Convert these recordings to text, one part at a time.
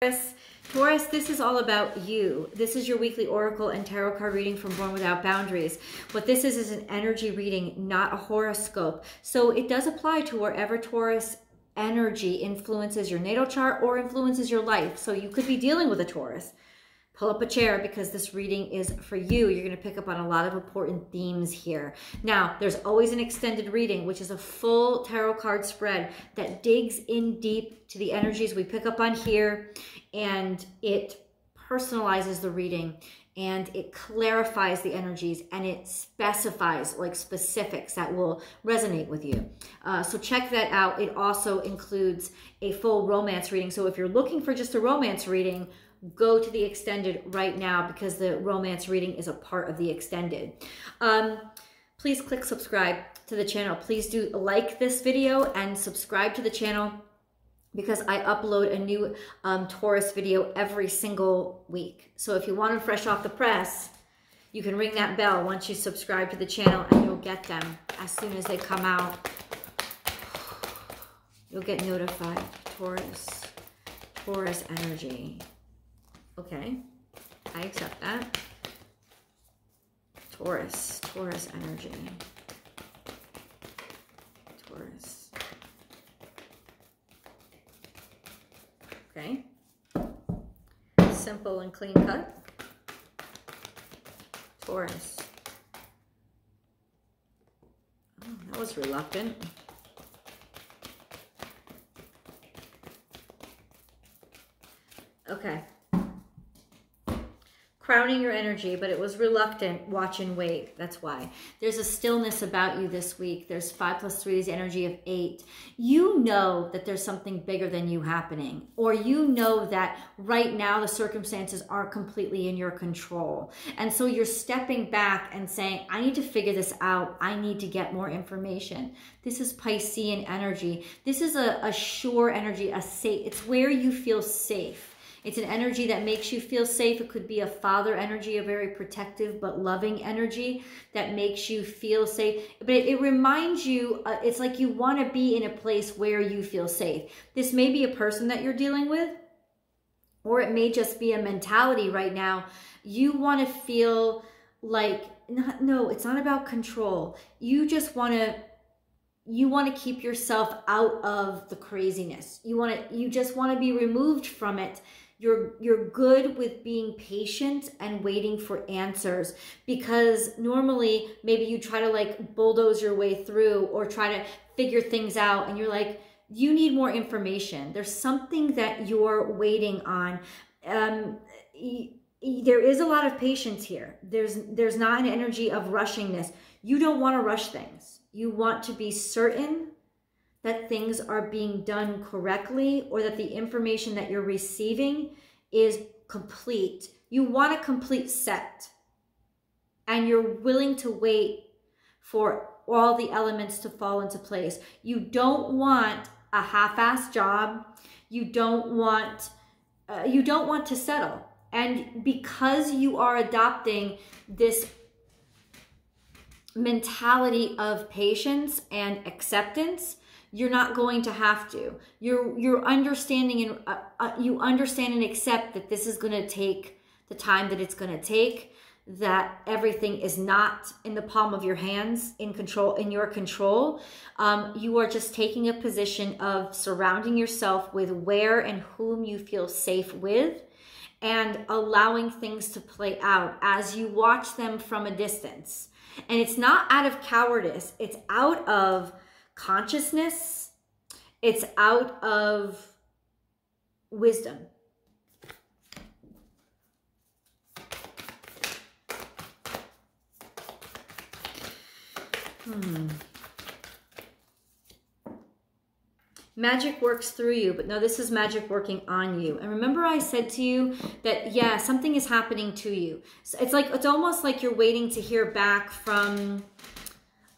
Taurus, this is all about you. This is your weekly oracle and tarot card reading from Born Without Boundaries. What this is an energy reading, not a horoscope. So it does apply to wherever Taurus energy influences your natal chart or influences your life. So you could be dealing with a Taurus. Pull up a chair because this reading is for you. You're going to pick up on a lot of important themes here. Now, there's always an extended reading, which is a full tarot card spread that digs in deep to the energies we pick up on here, and it personalizes the reading, and it clarifies the energies, and it specifies like specifics that will resonate with you. So check that out. It also includes a full romance reading. So if you're looking for just a romance reading, go to the extended right now because the romance reading is a part of the extended. Please click subscribe to the channel. Please do like this video and subscribe to the channel because I upload a new Taurus video every single week. So if you want them fresh off the press, you can ring that bell once you subscribe to the channel and you'll get them as soon as they come out. You'll get notified. Taurus energy. Okay, I accept that. Taurus energy. Taurus. Okay. Simple and clean cut. Taurus. Oh, that was reluctant. Okay. Crowning your energy, but it was reluctant. Watch and wait. That's why. There's a stillness about you this week. There's 5 + 3 is the energy of 8. You know that there's something bigger than you happening, or you know that right now the circumstances aren't completely in your control. And so you're stepping back and saying, I need to figure this out. I need to get more information. This is Piscean energy. This is a sure energy, it's where you feel safe. It's an energy that makes you feel safe. It could be a father energy, a very protective but loving energy that makes you feel safe. But it reminds you, it's like you want to be in a place where you feel safe. This may be a person that you're dealing with, or it may just be a mentality right now. You want to feel like, no, it's not about control. You just want to keep yourself out of the craziness. You just want to be removed from it. You're good with being patient and waiting for answers, because normally maybe you try to like bulldoze your way through or try to figure things out, and you're like, you need more information. There's something that you're waiting on. There is a lot of patience here. There's not an energy of rushing this. You don't want to rush things. You want to be certain that things are being done correctly, or that the information that you're receiving is complete. You want a complete set, and you're willing to wait for all the elements to fall into place. You don't want a half-assed job. You don't want to settle. And because you are adopting this mentality of patience and acceptance, you're not going to have to. You're understanding, and you understand and accept that this is going to take the time that it's going to take, that everything is not in the palm of your hands, in your control. You are just taking a position of surrounding yourself with where and whom you feel safe with, and allowing things to play out as you watch them from a distance. And it's not out of cowardice. It's out of consciousness. It's out of wisdom. Magic works through you, but no, this is magic working on you. And remember I said to you that, yeah, something is happening to you. So it's almost like you're waiting to hear back from,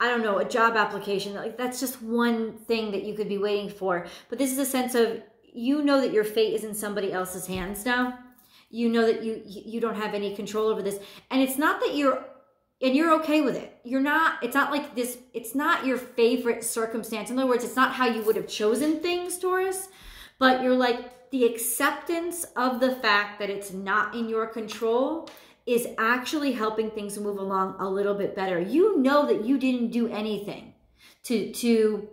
I don't know, a job application. Like, that's just one thing that you could be waiting for. But this is a sense of, you know that your fate is in somebody else's hands now. You know that you don't have any control over this. And it's not that you're okay with it. It's not like this, it's not your favorite circumstance. In other words, it's not how you would have chosen things, Taurus, but you're like, the acceptance of the fact that it's not in your control is actually helping things move along a little bit better. You know that you didn't do anything to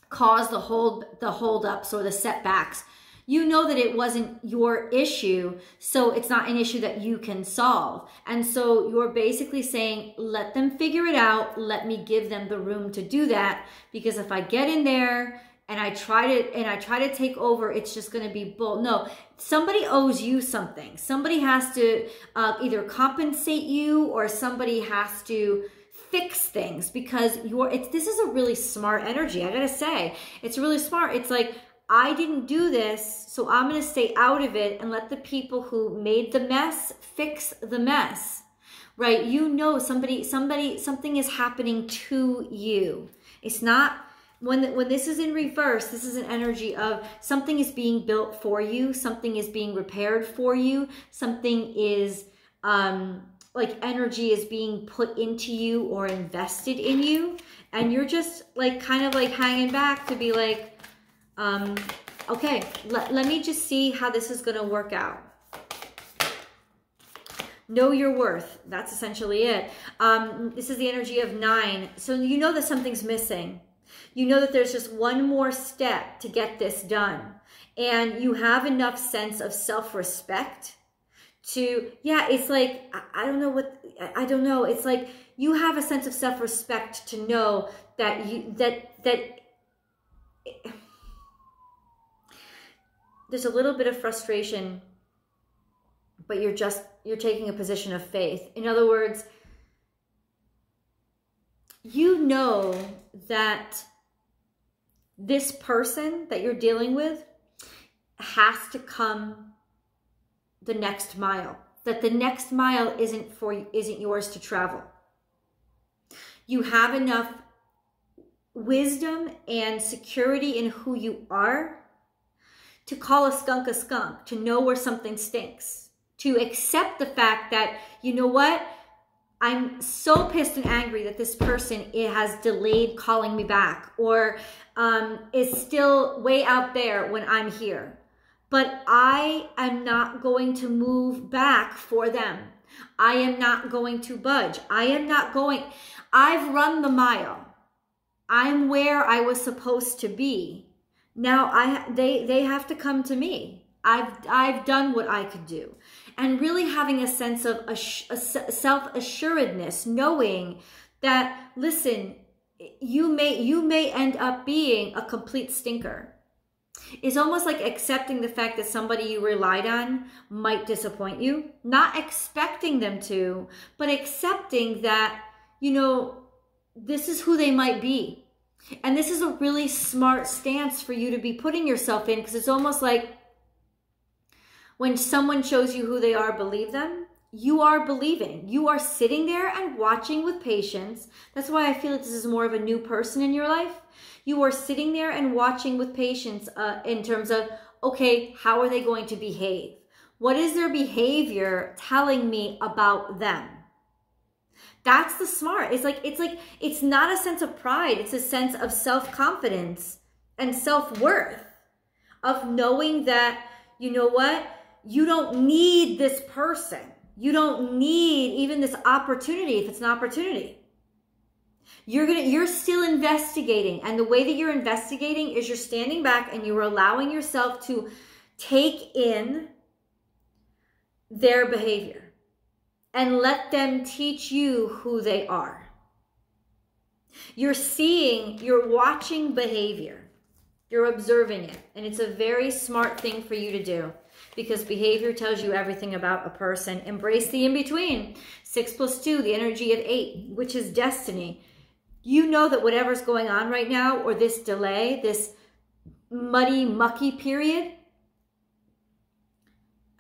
cause the holdups or the setbacks. You know that it wasn't your issue, so it's not an issue that you can solve. And so you're basically saying, let them figure it out. Let me give them the room to do that, because if I get in there and I try to take over, it's just going to be bull. No, somebody owes you something. Somebody has to either compensate you, or somebody has to fix things, because this is a really smart energy. I gotta say, it's really smart. It's like, I didn't do this, so I'm going to stay out of it and let the people who made the mess fix the mess, right? You know, something is happening to you. It's not, when this is in reverse, this is an energy of something is being built for you, something is being repaired for you, something is, like energy is being put into you or invested in you, and you're just like kind of like hanging back to be like, okay, let me just see how this is going to work out. Know your worth. That's essentially it. This is the energy of 9. So you know that something's missing. You know that there's just one more step to get this done. And you have enough sense of self-respect to, yeah, it's like, I don't know. It's like you have a sense of self-respect to know that there's a little bit of frustration, but you're taking a position of faith. In other words, you know that this person that you're dealing with has to come the next mile, that the next mile isn't yours to travel. You have enough wisdom and security in who you are to call a skunk, to know where something stinks, to accept the fact that, you know what, I'm so pissed and angry that this person has delayed calling me back, or is still way out there when I'm here. But I am not going to move back for them. I am not going to budge. I've run the mile. I'm where I was supposed to be. Now they have to come to me. I've done what I could do. And really having a sense of self-assuredness, knowing that, listen, you may end up being a complete stinker. It's almost like accepting the fact that somebody you relied on might disappoint you, not expecting them to, but accepting that, you know, this is who they might be. And this is a really smart stance for you to be putting yourself in, because it's almost like when someone shows you who they are, believe them. You are believing. You are sitting there and watching with patience. That's why I feel like this is more of a new person in your life. You are sitting there and watching with patience in terms of, okay, how are they going to behave? What is their behavior telling me about them? That's the smart. It's not a sense of pride. It's a sense of self-confidence and self-worth, of knowing that, you know what? You don't need this person. You don't need even this opportunity if it's an opportunity. You're still investigating. And the way that you're investigating is you're standing back and you're allowing yourself to take in their behavior and let them teach you who they are. You're watching behavior. You're observing it. And it's a very smart thing for you to do, because behavior tells you everything about a person. Embrace the in-between. 6 + 2, the energy of 8, which is destiny. You know that whatever's going on right now, or this delay, this muddy, mucky period,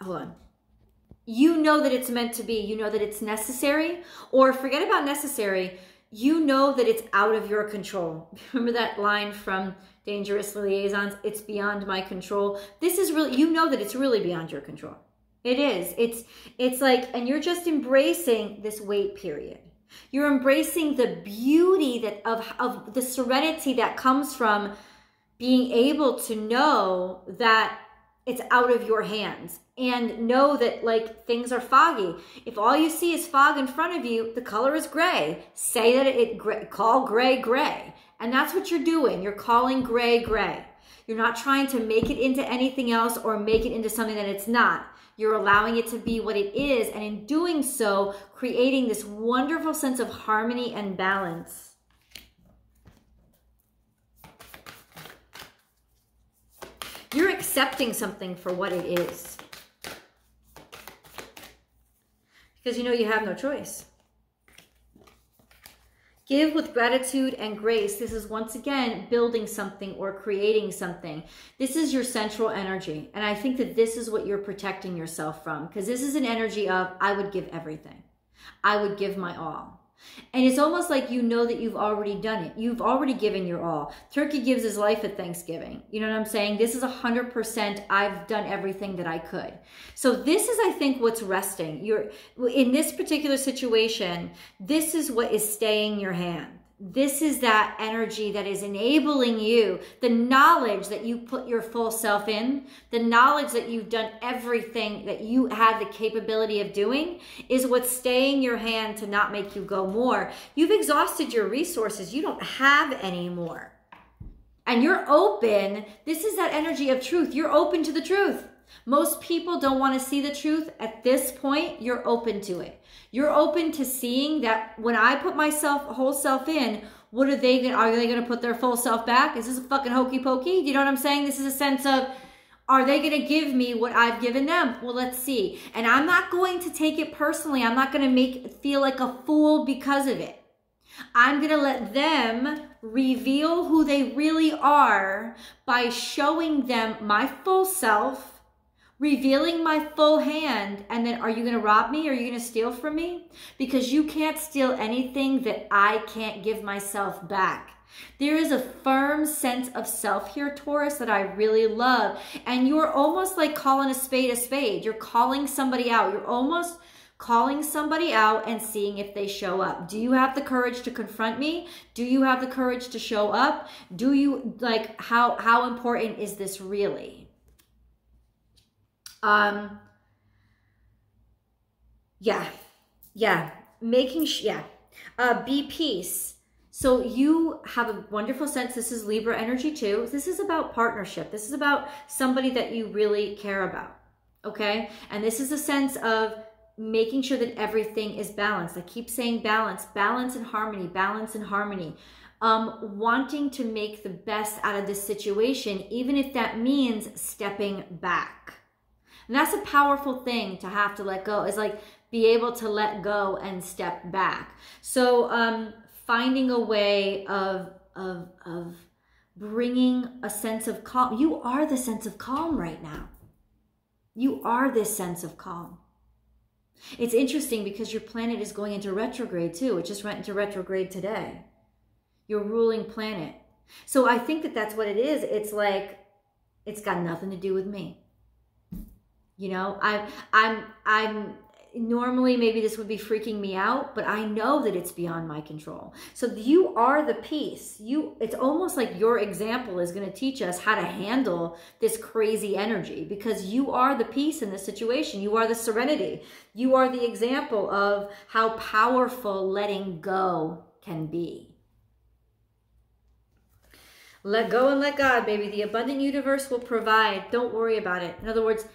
hold on. You know that it's meant to be. You know that it's necessary, or forget about necessary. You know that it's out of your control. Remember that line from Dangerous Liaisons? It's beyond my control. This is really, you know that it's really beyond your control. It is. It's like, and you're just embracing this wait period. You're embracing the beauty of the serenity that comes from being able to know that it's out of your hands and know that like things are foggy. If all you see is fog in front of you, the color is gray. Say that call gray, gray. And that's what you're doing. You're calling gray, gray. You're not trying to make it into anything else or make it into something that it's not. You're allowing it to be what it is. And in doing so, creating this wonderful sense of harmony and balance. You're accepting something for what it is. Because you know you have no choice. Give with gratitude and grace. This is once again building something or creating something. This is your central energy. And I think that this is what you're protecting yourself from. Because this is an energy of, I would give everything. I would give my all. And it's almost like you know that you've already done it. You've already given your all. Turkey gives his life at Thanksgiving. You know what I'm saying? This is 100%. I've done everything that I could. So this is, I think, what's resting. In this particular situation, this is what is staying your hand. This is that energy that is enabling you, the knowledge that you put your full self in, the knowledge that you've done everything that you had the capability of doing is what's staying your hand to not make you go more. You've exhausted your resources. You don't have any more. And you're open. This is that energy of truth. You're open to the truth. Most people don't want to see the truth. At this point, you're open to it. You're open to seeing that when I put myself, whole self in, what are they going to put their full self back? Is this a fucking hokey pokey? Do you know what I'm saying? This is a sense of, are they going to give me what I've given them? Well, let's see. And I'm not going to take it personally. I'm not going to feel like a fool because of it. I'm going to let them reveal who they really are by showing them my full self, revealing my full hand, and then are you going to rob me? Are you going to steal from me? Because you can't steal anything that I can't give myself back. There is a firm sense of self here, Taurus, that I really love. And you're almost like calling a spade a spade. You're calling somebody out. You're almost calling somebody out and seeing if they show up. Do you have the courage to confront me? Do you have the courage to show up? Do you, like, how important is this really? Be peace. So you have a wonderful sense. This is Libra energy too. This is about partnership. This is about somebody that you really care about. Okay. And this is a sense of making sure that everything is balanced. I keep saying balance, balance and harmony, balance and harmony. Wanting to make the best out of this situation, even if that means stepping back. And that's a powerful thing to have to let go, is like be able to let go and step back. So finding a way of bringing a sense of calm. You are the sense of calm right now. You are this sense of calm. It's interesting because your planet is going into retrograde too. It just went into retrograde today. Your ruling planet. So I think that that's what it is. It's like, it's got nothing to do with me. You know, I'm normally maybe this would be freaking me out, but I know that it's beyond my control. So you are the peace. It's almost like your example is going to teach us how to handle this crazy energy, because you are the peace in this situation. You are the serenity. You are the example of how powerful letting go can be. Let go and let God, baby. The abundant universe will provide. Don't worry about it. In other words,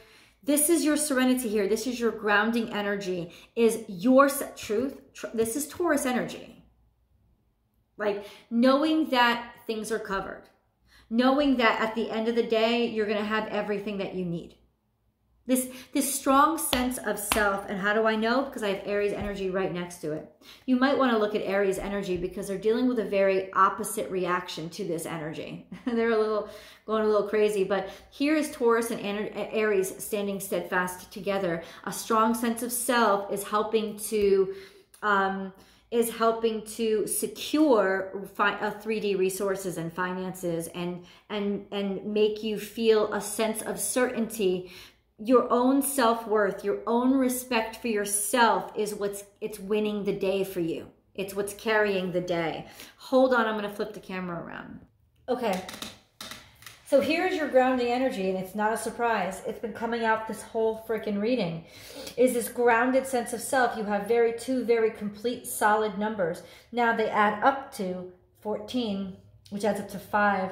this is your serenity here. This is your grounding energy, is your truth. This is Taurus energy. Like knowing that things are covered. Knowing that at the end of the day, you're going to have everything that you need. This strong sense of self. And how do I know? Because I have Aries energy right next to it. You might want to look at Aries energy because they're dealing with a very opposite reaction to this energy. They're going a little crazy, but here is Taurus and Aries standing steadfast together. A strong sense of self is helping to secure 3D resources and finances and make you feel a sense of certainty. Your own self-worth, your own respect for yourself is it's winning the day for you. It's what's carrying the day. Hold on, I'm going to flip the camera around. Okay. So here's your grounding energy, and it's not a surprise. It's been coming out this whole freaking reading. Is this grounded sense of self. You have two very complete, solid numbers. Now they add up to 14, which adds up to 5.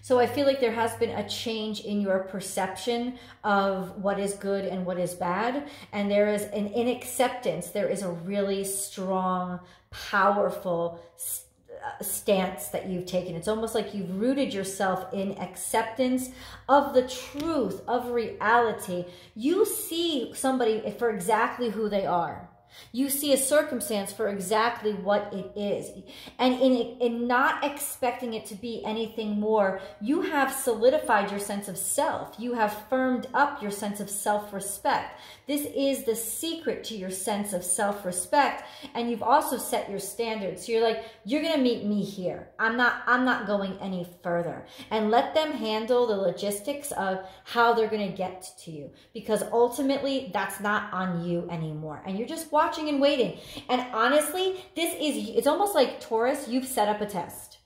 So I feel like there has been a change in your perception of what is good and what is bad. And there is in acceptance, there is a really strong, powerful stance that you've taken. It's almost like you've rooted yourself in acceptance of the truth, of reality. You see somebody for exactly who they are. You see a circumstance for exactly what it is. And in not expecting it to be anything more, you have solidified your sense of self. You have firmed up your sense of self-respect. This is the secret to your sense of self-respect. And you've also set your standards. So you're like, you're going to meet me here. I'm not going any further. And let them handle the logistics of how they're going to get to you. Because ultimately, that's not on you anymore. And you're just watching and waiting. And honestly, it's almost like Taurus, you've set up a test.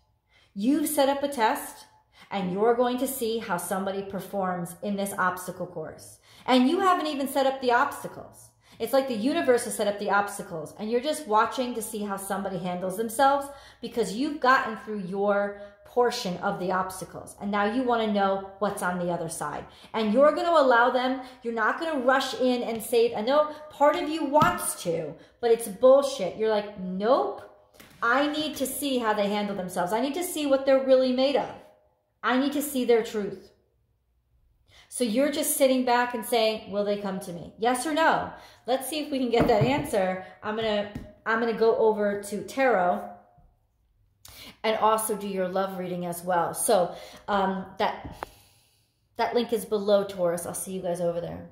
You've set up a test, and you're going to see how somebody performs in this obstacle course. And you haven't even set up the obstacles. It's like the universe has set up the obstacles, and you're just watching to see how somebody handles themselves because you've gotten through your portion of the obstacles. And now you want to know what's on the other side. And you're going to allow them. You're not going to rush in and save. I know part of you wants to, but it's bullshit. You're like, nope. I need to see how they handle themselves. I need to see what they're really made of. I need to see their truth. So you're just sitting back and saying, will they come to me? Yes or no? Let's see if we can get that answer. I'm gonna go over to tarot and also do your love reading as well. So that link is below, Taurus. I'll see you guys over there.